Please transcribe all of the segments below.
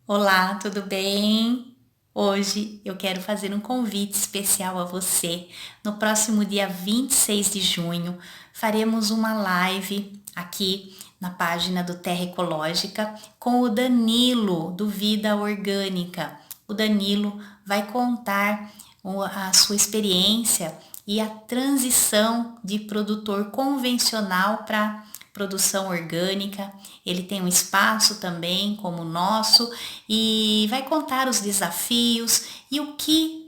Olá, tudo bem? Hoje eu quero fazer um convite especial a você. No próximo dia 26 de junho, faremos uma live aqui na página do Terra Ecológica com o Danilo do Vida Orgânica. O Danilo vai contar a sua experiência e a transição de produtor convencional para produção orgânica. Ele tem um espaço também como o nosso e vai contar os desafios e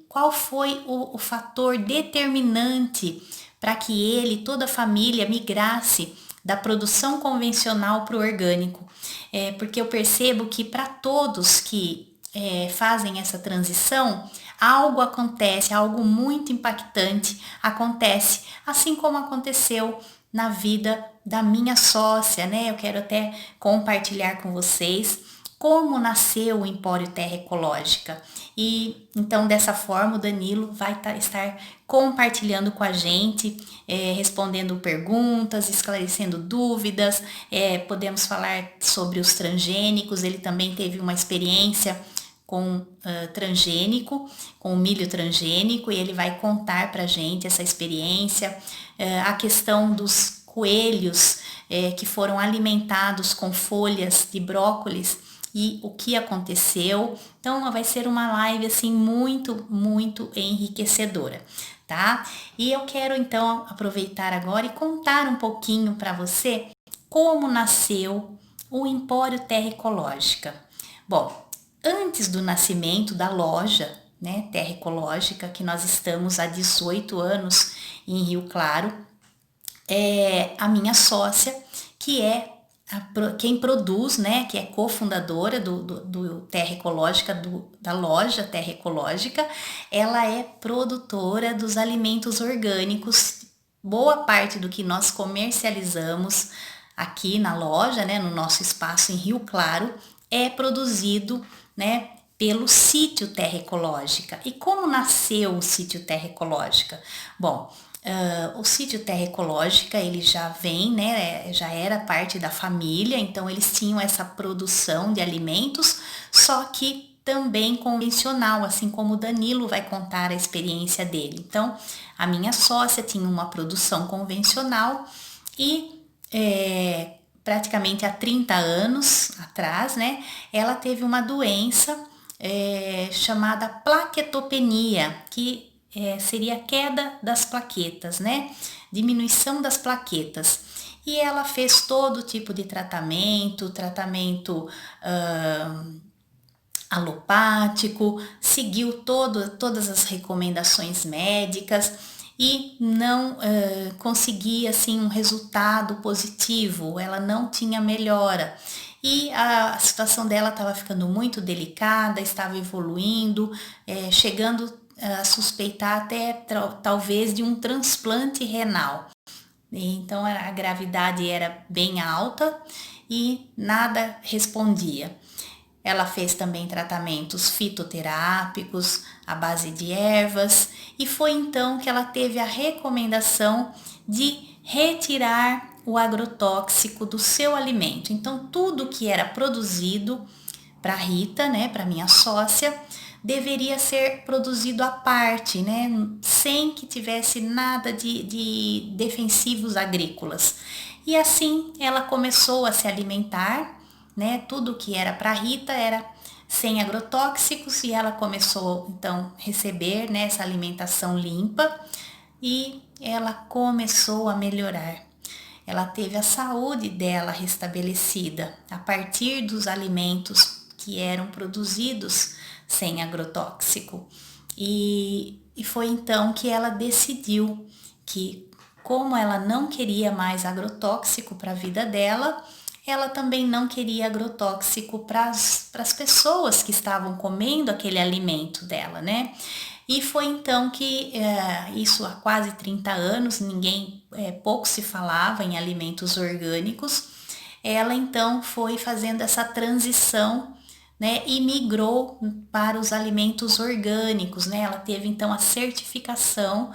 qual foi o fator determinante para que ele e toda a família migrasse da produção convencional para o orgânico. Porque eu percebo que para todos que fazem essa transição, algo acontece, algo muito impactante acontece, assim como aconteceu na vida da minha sócia, né? Eu quero até compartilhar com vocês como nasceu o Empório Terra Ecológica. E então, dessa forma, o Danilo vai estar compartilhando com a gente, respondendo perguntas, esclarecendo dúvidas. Podemos falar sobre os transgênicos. Ele também teve uma experiência com transgênico, com milho transgênico, e ele vai contar para a gente essa experiência, a questão dos coelhos que foram alimentados com folhas de brócolis e o que aconteceu. Então vai ser uma live assim muito enriquecedora, tá? E eu quero então aproveitar agora e contar um pouquinho para você como nasceu o Empório Terra Ecológica. Bom, antes do nascimento da loja, né, Terra Ecológica, que nós estamos há 18 anos em Rio Claro, a minha sócia, que é quem produz, né, que é cofundadora do Terra Ecológica, da loja Terra Ecológica, ela é produtora dos alimentos orgânicos. Boa parte do que nós comercializamos aqui na loja, né, no nosso espaço em Rio Claro, é produzido, né, pelo sítio Terra Ecológica. E como nasceu o sítio Terra Ecológica? Bom, o sítio Terra Ecológica, ele já vem, né, já era parte da família, então eles tinham essa produção de alimentos, só que também convencional, assim como o Danilo vai contar a experiência dele. Então, a minha sócia tinha uma produção convencional e praticamente há 30 anos atrás, né, ela teve uma doença chamada plaquetopenia, que seria a queda das plaquetas, né? Diminuição das plaquetas. E ela fez todo tipo de tratamento alopático, seguiu todas as recomendações médicas e não conseguia assim um resultado positivo, ela não tinha melhora. E a situação dela estava ficando muito delicada, estava evoluindo, chegando a suspeitar até talvez de um transplante renal. Então a gravidade era bem alta e nada respondia. Ela fez também tratamentos fitoterápicos à base de ervas e foi então que ela teve a recomendação de retirar o agrotóxico do seu alimento. Então tudo que era produzido para Rita, né, para minha sócia, deveria ser produzido à parte, né, sem que tivesse nada de defensivos agrícolas. E assim ela começou a se alimentar, né, tudo que era para Rita era sem agrotóxicos e ela começou então a receber, né, essa alimentação limpa e ela começou a melhorar. Ela teve a saúde dela restabelecida a partir dos alimentos que eram produzidos sem agrotóxico. E foi então que ela decidiu que, como ela não queria mais agrotóxico para a vida dela, ela também não queria agrotóxico para as pessoas que estavam comendo aquele alimento dela, né? E foi então que, isso há quase 30 anos, pouco se falava em alimentos orgânicos, ela então foi fazendo essa transição, né, e migrou para os alimentos orgânicos, né? Ela teve então a certificação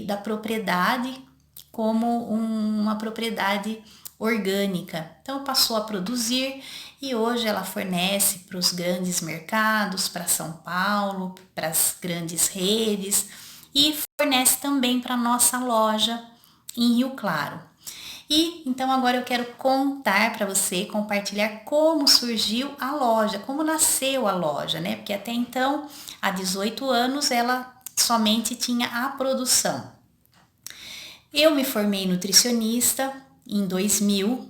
da propriedade como uma propriedade orgânica. Então passou a produzir e hoje ela fornece para os grandes mercados, para São Paulo, para as grandes redes e fornece também para nossa loja em Rio Claro. E então agora eu quero contar para você, compartilhar como surgiu a loja, como nasceu a loja, né? Porque até então, há 18 anos, ela somente tinha a produção. Eu me formei nutricionista em 2000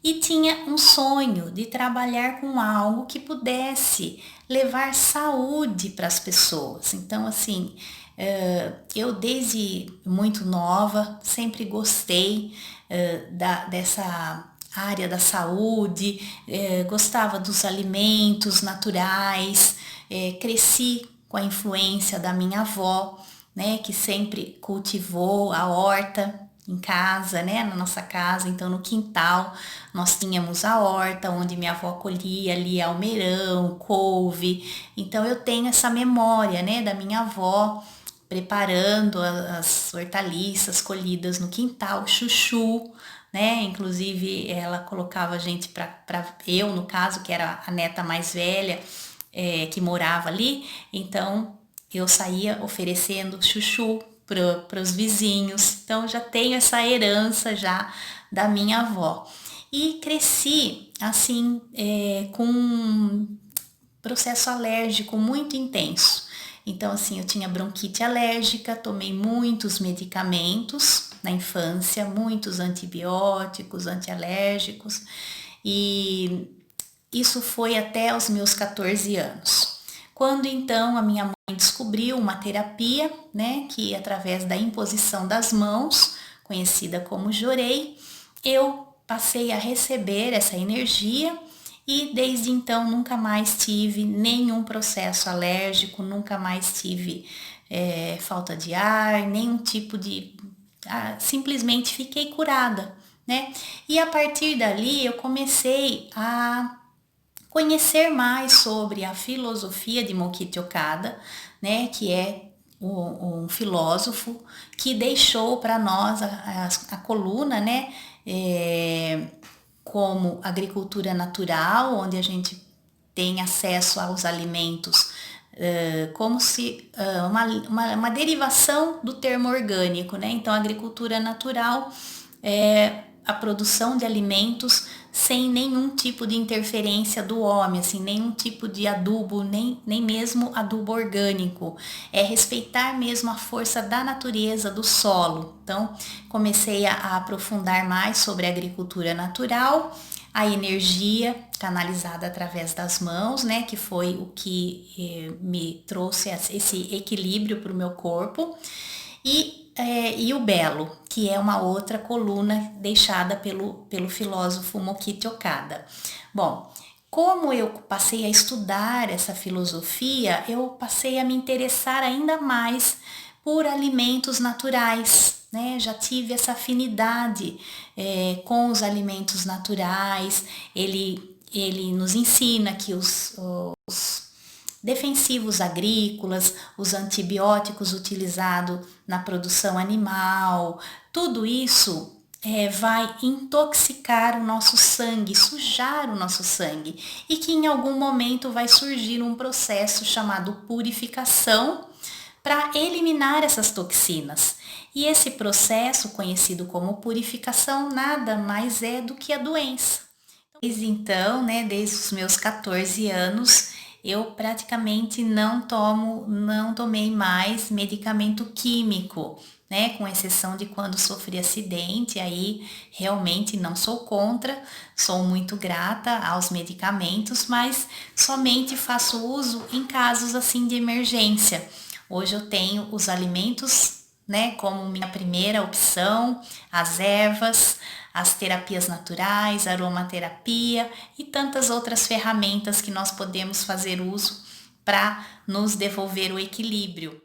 e tinha um sonho de trabalhar com algo que pudesse levar saúde para as pessoas. Então, assim, eu desde muito nova sempre gostei dessa área da saúde, gostava dos alimentos naturais, cresci com a influência da minha avó, né, que sempre cultivou a horta em casa, né, na nossa casa. Então no quintal nós tínhamos a horta onde minha avó colhia ali almeirão, couve. Então eu tenho essa memória, né, da minha avó preparando as hortaliças colhidas no quintal, chuchu, né? Inclusive ela colocava a gente para eu, no caso, que era a neta mais velha, que morava ali, então eu saía oferecendo chuchu para os vizinhos. Então já tenho essa herança já da minha avó. E cresci assim com um processo alérgico muito intenso. Então, assim, eu tinha bronquite alérgica, tomei muitos medicamentos na infância, muitos antibióticos, antialérgicos, e isso foi até os meus 14 anos. Quando então a minha mãe descobriu uma terapia, né, que através da imposição das mãos, conhecida como Jorei, eu passei a receber essa energia e desde então nunca mais tive nenhum processo alérgico, nunca mais tive falta de ar, nenhum tipo de... simplesmente fiquei curada, né? E a partir dali eu comecei a conhecer mais sobre a filosofia de Mokichi Okada, né? Que é um filósofo que deixou para nós a coluna, né? Como agricultura natural, onde a gente tem acesso aos alimentos como se uma derivação do termo orgânico, né? Então, a agricultura natural é a produção de alimentos sem nenhum tipo de interferência do homem, assim, nenhum tipo de adubo, nem mesmo adubo orgânico. É respeitar mesmo a força da natureza, do solo. Então, comecei a aprofundar mais sobre a agricultura natural, a energia canalizada através das mãos, né, que foi o que me trouxe esse equilíbrio para o meu corpo, e o belo, que é uma outra coluna deixada pelo filósofo Mokichi Okada. Bom, como eu passei a estudar essa filosofia, eu passei a me interessar ainda mais por alimentos naturais, né? Já tive essa afinidade com os alimentos naturais. Ele nos ensina que os defensivos agrícolas, os antibióticos utilizados na produção animal, tudo isso vai intoxicar o nosso sangue, sujar o nosso sangue, e que em algum momento vai surgir um processo chamado purificação para eliminar essas toxinas. E esse processo, conhecido como purificação, nada mais é do que a doença. Desde então, né, desde os meus 14 anos, eu praticamente não tomei mais medicamento químico, né, com exceção de quando sofri acidente. Aí realmente não sou contra, sou muito grata aos medicamentos, mas somente faço uso em casos assim de emergência. Hoje eu tenho os alimentos, né, como minha primeira opção, as ervas, as terapias naturais, aromaterapia e tantas outras ferramentas que nós podemos fazer uso para nos devolver o equilíbrio.